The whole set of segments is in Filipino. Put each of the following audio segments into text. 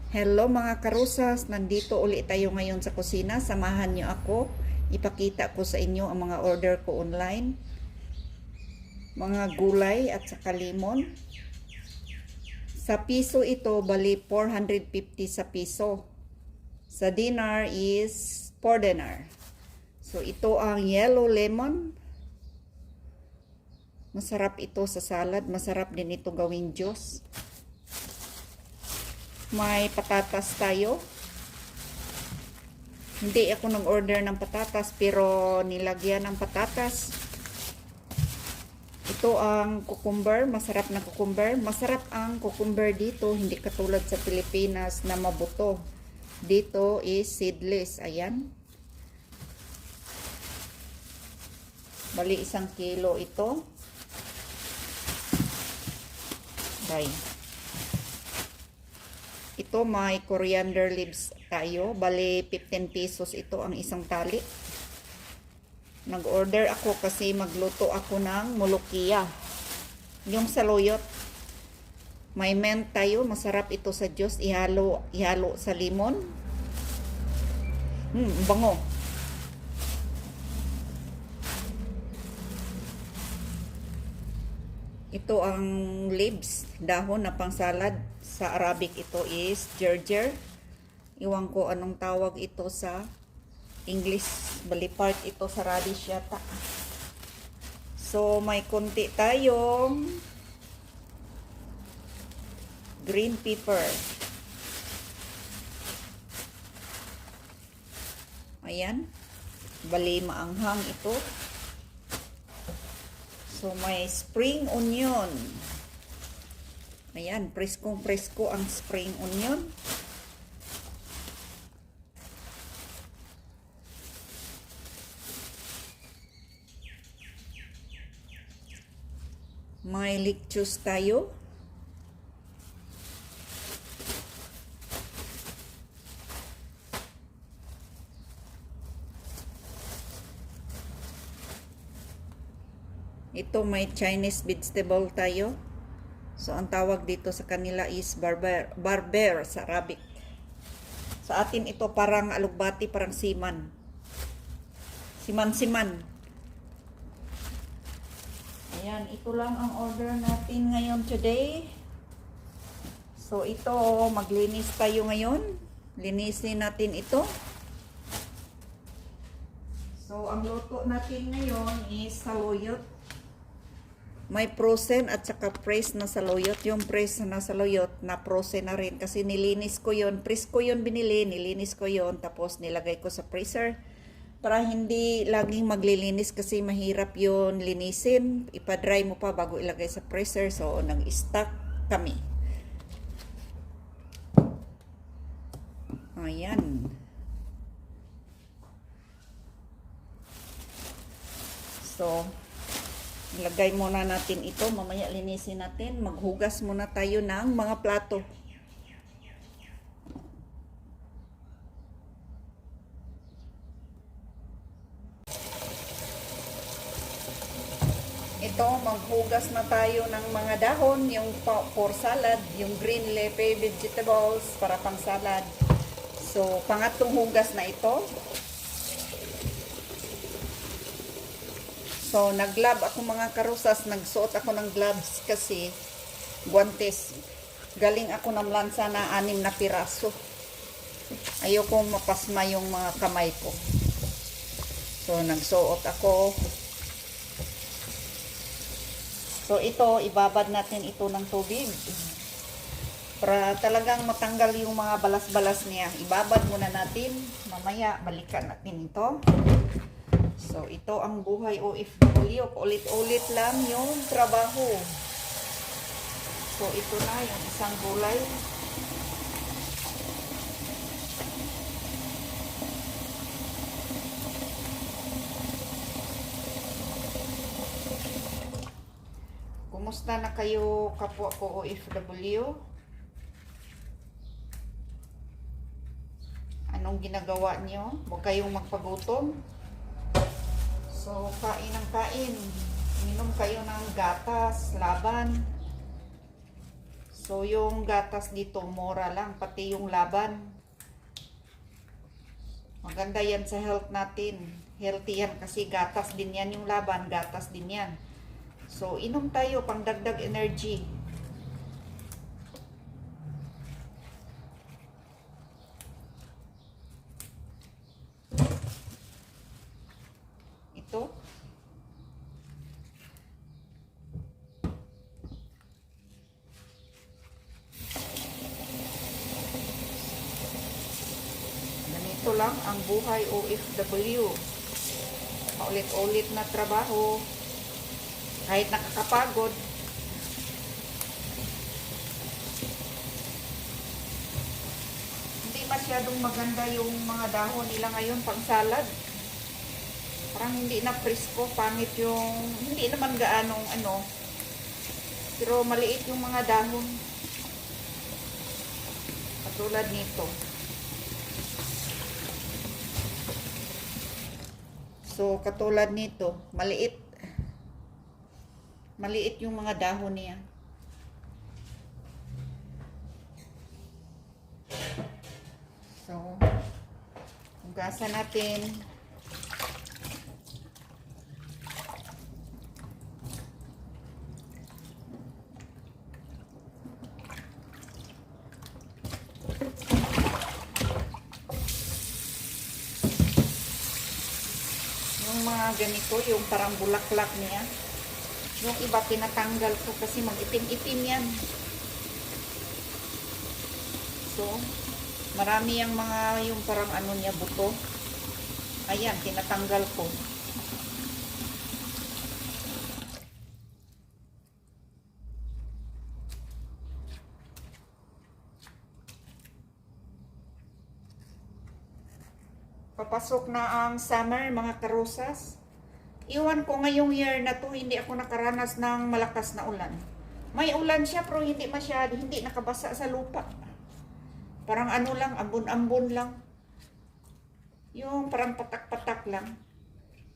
Hello mga karusas, nandito ulit tayo ngayon sa kusina. Samahan niyo ako. Ipakita ko sa inyo ang mga order ko online. Mga gulay at saka limon. Sa piso ito, bali 450 sa piso. Sa dinar is 4 dinar. So ito ang yellow lemon. Masarap ito sa salad. Masarap din ito gawing juice. May patatas tayo. Hindi ako nag-order ng patatas pero nilagyan ng patatas. Ito ang cucumber, masarap na cucumber. Masarap ang cucumber dito, hindi katulad sa Pilipinas na mabuto. Dito is seedless, ayan. Bali 1 kilo ito. Okay. Ito may coriander leaves tayo. Bali 15 pesos ito ang isang tali. Nag-order ako kasi magluto ako ng mulukiya. Yung saluyot. May mint tayo. Masarap ito sa juice. Ihalo sa limon. Bango. Ito ang leaves, dahon na pang salad. Sa Arabic ito is gerger. Iwan ko anong tawag ito sa English. Bali part ito sa radish yata. So may konti tayong green pepper. Ayan. Bali maanghang ito. So, may spring onion. Ayan, preskong-presko ang spring onion. May lettuce tayo. Ito may Chinese vegetable tayo. So ang tawag dito sa kanila is barber sa Arabic. Sa atin ito parang alugbati, parang siman. Siman-siman. Ayan, ito lang ang order natin ngayon today. So ito, maglinis tayo ngayon. Linisin natin ito. So ang luto natin ngayon is saluyot. May frozen at saka fresh na saluyot. Yung fresh na saluyot na frozen na rin. Kasi nilinis ko yon. Fresh ko yon binili. Nilinis ko yon. Tapos nilagay ko sa freezer. Para hindi laging maglilinis kasi mahirap yon linisin. Ipa-dry mo pa bago ilagay sa freezer. So nag-stock kami. Ayan. So ilagay muna natin ito. Mamaya linisin natin. Maghugas muna tayo ng mga plato. Ito, maghugas na tayo ng mga dahon. Yung for salad. Yung green leafy vegetables para pang salad. So, pangatlong hugas na ito. So, nag-glove ako mga karusas. Nagsuot ako ng gloves kasi guantes. Galing ako ng lansa na 6 na piraso. Ayoko mapasma yung mga kamay ko. So, nagsuot ako. So, ito, ibabad natin ito ng tubig. Para talagang matanggal yung mga balas-balas niya. Ibabad muna natin. Mamaya, balikan natin ito. So, ito ang buhay OFW. Ulit-ulit lang yung trabaho. So, ito na yung isang gulay. Kumusta na kayo kapwa ko OFW? Anong ginagawa nyo? Huwag kayong magpagutom. So, kain ng kain. Minom kayo ng gatas, laban. So, yung gatas dito, mura lang. Pati yung laban. Maganda yan sa health natin. Healthy yan kasi gatas din yan yung laban. Gatas din yan. So, inom tayo pang dagdag energy. Ito. Ganito lang ang buhay OFW. Paulit-ulit na trabaho. Kahit nakakapagod. Hindi masyadong maganda yung mga dahon nila ngayon pang salad. Parang hindi na presko, pangit yung, hindi naman gaanong ano, pero maliit yung mga dahon. Katulad nito. So, katulad nito, maliit. Maliit yung mga dahon niya. So, hugasan natin. Yung mga ganito, yung parang bulaklak niya. Yung iba tinatanggal ko kasi mag-itim-itim yan. So, marami yung mga yung parang ano niya buto. Ayan, tinatanggal ko. Papasok na ang summer, mga karosas. Iwan ko ngayong year na to, hindi ako nakaranas ng malakas na ulan. May ulan siya pero hindi masyado, hindi nakabasa sa lupa. Parang ano lang, ambon-ambon lang. Yung parang patak-patak lang.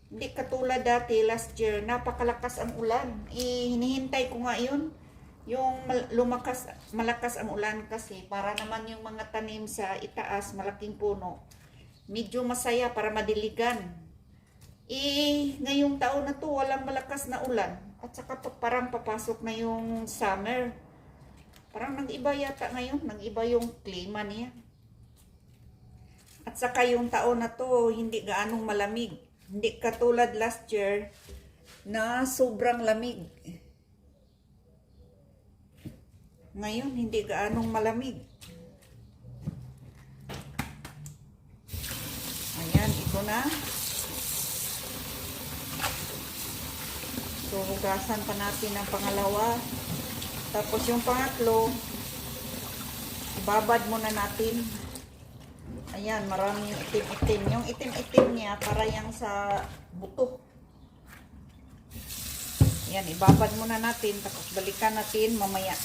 Hindi katulad dati, last year, napakalakas ang ulan. Hinihintay ko nga yun. Yung malakas ang ulan kasi para naman yung mga tanim sa itaas, malaking puno. Medyo masaya para madiligan. Ngayong taon na to, walang malakas na ulan. At saka parang papasok na yung summer. Parang nag-iba yata ngayon, nag-iba yung klima niya. At saka yung taon na to, hindi gaanong malamig. Hindi katulad last year na sobrang lamig. Ngayon, hindi gaanong malamig. Ayan, ito na. So, hugasan pa natin ang pangalawa. Tapos yung pangatlo, ibabad muna natin. Ayan, maraming itim-itim. Yung itim-itim niya, para yang sa buto. Ayan, ibabad muna natin. Tapos balikan natin mamaya.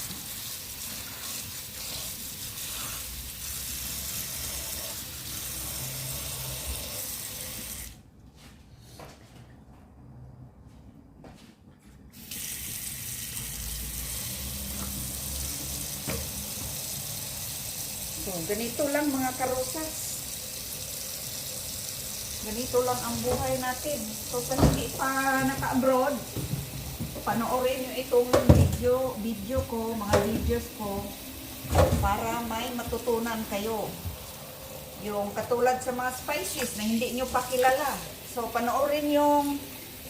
So, ganito lang mga karosas. Ganito lang ang buhay natin. So, sa hindi pa naka-abroad, panoorin nyo itong video ko, mga videos ko, para may matutunan kayo. Yung katulad sa mga spices na hindi nyo pa kilala. So, panoorin yung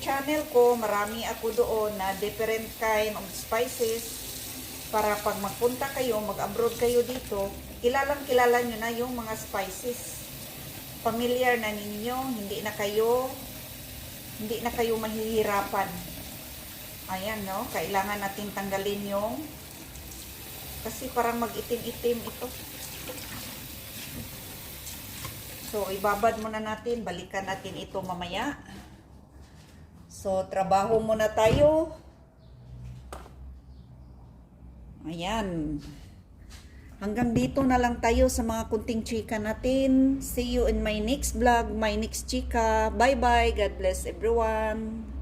channel ko. Marami ako doon na different kind of spices. Para pag magpunta kayo, mag-abroad kayo dito, kilala nyo na yung mga spices. Familiar na ninyo, hindi na kayo mahihirapan. Ayan, no? Kailangan natin tanggalin yung, kasi parang mag-itim-itim ito. So, ibabad muna natin, balikan natin ito mamaya. So, trabaho muna tayo. Ayan. Hanggang dito na lang tayo sa mga kunting chika natin. See you in my next vlog, my next chika. Bye-bye. God bless everyone.